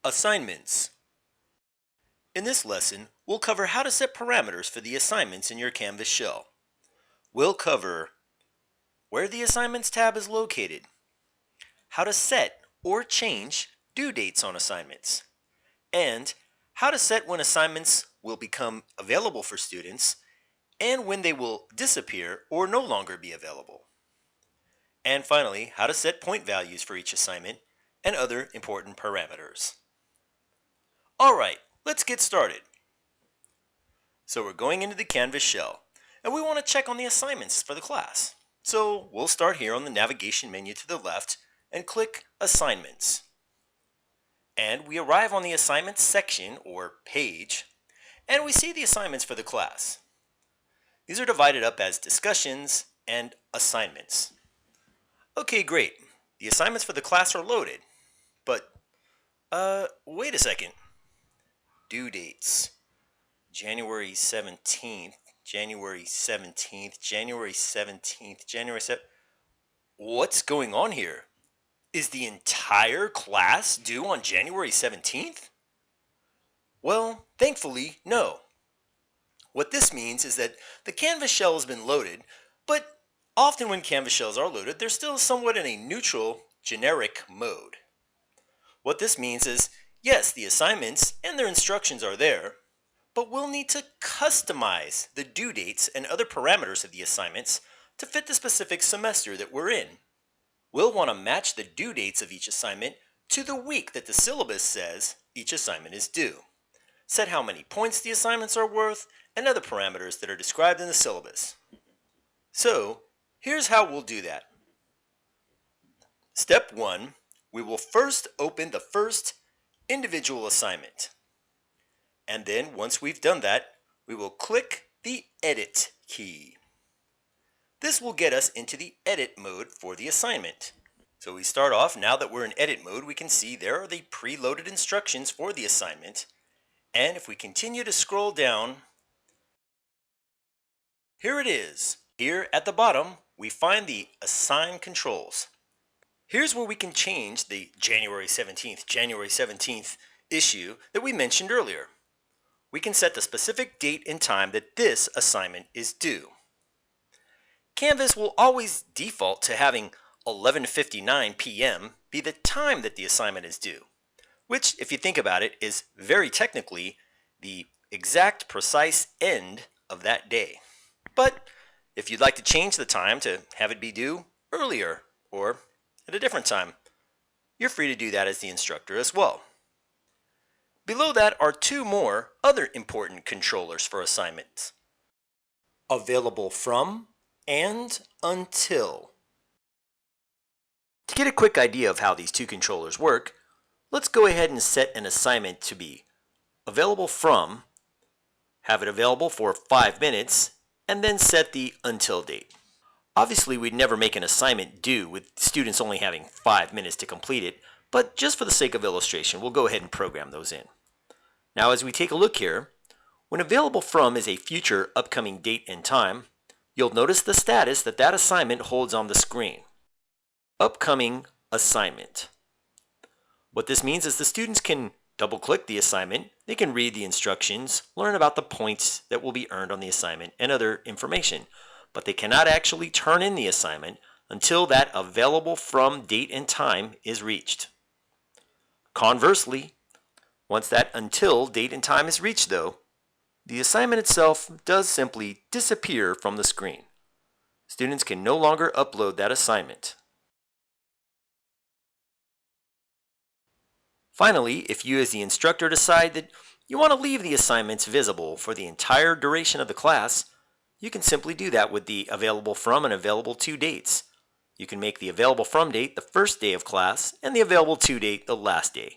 Assignments. In this lesson, we'll cover how to set parameters for the assignments in your Canvas shell. We'll cover where the Assignments tab is located, how to set or change due dates on assignments, and how to set when assignments will become available for students and when they will disappear or no longer be available. And finally, how to set point values for each assignment and other important parameters. Alright, let's get started. So we're going into the Canvas shell, and we want to check on the assignments for the class. So we'll start here on the navigation menu to the left and click Assignments. And we arrive on the Assignments section or page, and we see the assignments for the class. These are divided up as discussions and assignments. Okay, great. The assignments for the class are loaded, but wait a second. Due dates. January 17th, January 17th, January 17th, January 7th. What's going on here? Is the entire class due on January 17th? Well, thankfully, no. What this means is that the Canvas shell has been loaded, but often when Canvas shells are loaded, they're still somewhat in a neutral, generic mode. What this means is, yes, the assignments and their instructions are there, but we'll need to customize the due dates and other parameters of the assignments to fit the specific semester that we're in. We'll want to match the due dates of each assignment to the week that the syllabus says each assignment is due. Set how many points the assignments are worth and other parameters that are described in the syllabus. So, here's how we'll do that. Step 1, we will first open the first individual assignment. And then once we've done that, we will click the Edit key. This will get us into the edit mode for the assignment. So we start off, now that we're in edit mode, we can see there are the preloaded instructions for the assignment. And if we continue to scroll down, here it is. Here at the bottom, we find the Assign Controls. Here's where we can change the January 17th issue that we mentioned earlier. We can set the specific date and time that this assignment is due. Canvas will always default to having 11:59 p.m. be the time that the assignment is due, which, if you think about it, is very technically the exact precise end of that day. But if you'd like to change the time to have it be due earlier or at a different time, you're free to do that as the instructor as well. Below that are two more other important controllers for assignments. Available from and until. To get a quick idea of how these two controllers work, let's go ahead and set an assignment to be available from, have it available for 5 minutes, and then set the until date. Obviously, we'd never make an assignment due with students only having 5 minutes to complete it, but just for the sake of illustration, we'll go ahead and program those in. Now, as we take a look here, when available from is a future upcoming date and time, you'll notice the status that that assignment holds on the screen. Upcoming assignment. What this means is the students can double-click the assignment, they can read the instructions, learn about the points that will be earned on the assignment, and other information, but they cannot actually turn in the assignment until that available from date and time is reached. Conversely, once that until date and time is reached though, the assignment itself does simply disappear from the screen. Students can no longer upload that assignment. Finally, if you as the instructor decide that you want to leave the assignments visible for the entire duration of the class, you can simply do that with the available from and available to dates. You can make the available from date the first day of class and the available to date the last day.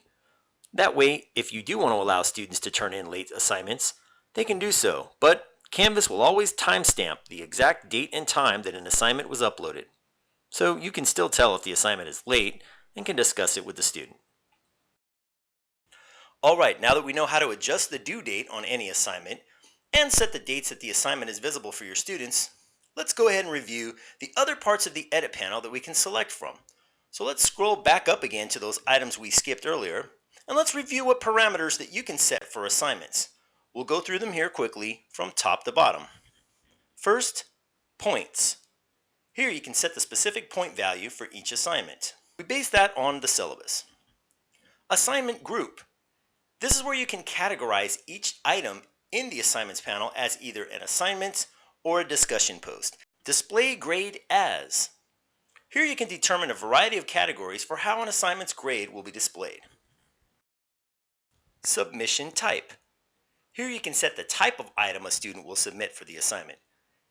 That way, if you do want to allow students to turn in late assignments, they can do so, but Canvas will always timestamp the exact date and time that an assignment was uploaded. So you can still tell if the assignment is late and can discuss it with the student. Alright, now that we know how to adjust the due date on any assignment and set the dates that the assignment is visible for your students, let's go ahead and review the other parts of the edit panel that we can select from. So let's scroll back up again to those items we skipped earlier, And let's review what parameters that you can set for assignments. We'll go through them here quickly from top to bottom. First, points. Here you can set the specific point value for each assignment. We base that on the syllabus. Assignment group. This is where you can categorize each item in the assignments panel as either an assignment or a discussion post. Display grade as. Here you can determine a variety of categories for how an assignment's grade will be displayed. Submission type. Here you can set the type of item a student will submit for the assignment.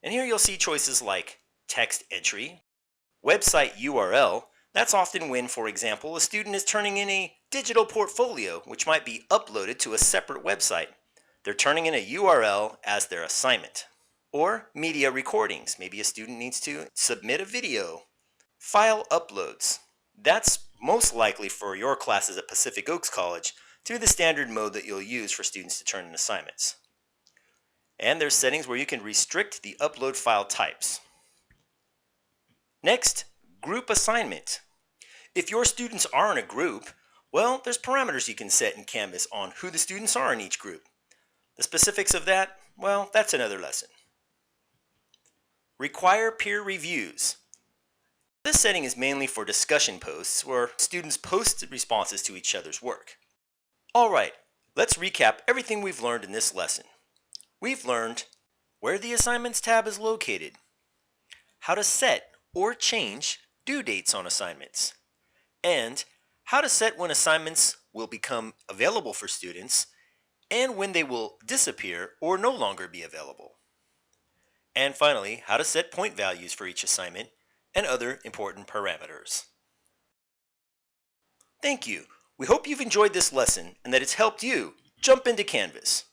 And here you'll see choices like text entry, website URL. That's often when, for example, a student is turning in a digital portfolio which might be uploaded to a separate website. They're turning in a URL as their assignment. Or media recordings. Maybe a student needs to submit a video. File uploads. That's most likely for your classes at Pacific Oaks College to be the standard mode that you'll use for students to turn in assignments. And there's settings where you can restrict the upload file types. Next, group assignment. If your students are in a group, well, there's parameters you can set in Canvas on who the students are in each group. The specifics of that, well, that's another lesson. Require peer reviews. This setting is mainly for discussion posts where students post responses to each other's work. Alright, let's recap everything we've learned in this lesson. We've learned where the Assignments tab is located, how to set or change due dates on assignments, and how to set when assignments will become available for students and when they will disappear or no longer be available. And finally, how to set point values for each assignment and other important parameters. Thank you. We hope you've enjoyed this lesson and that it's helped you jump into Canvas.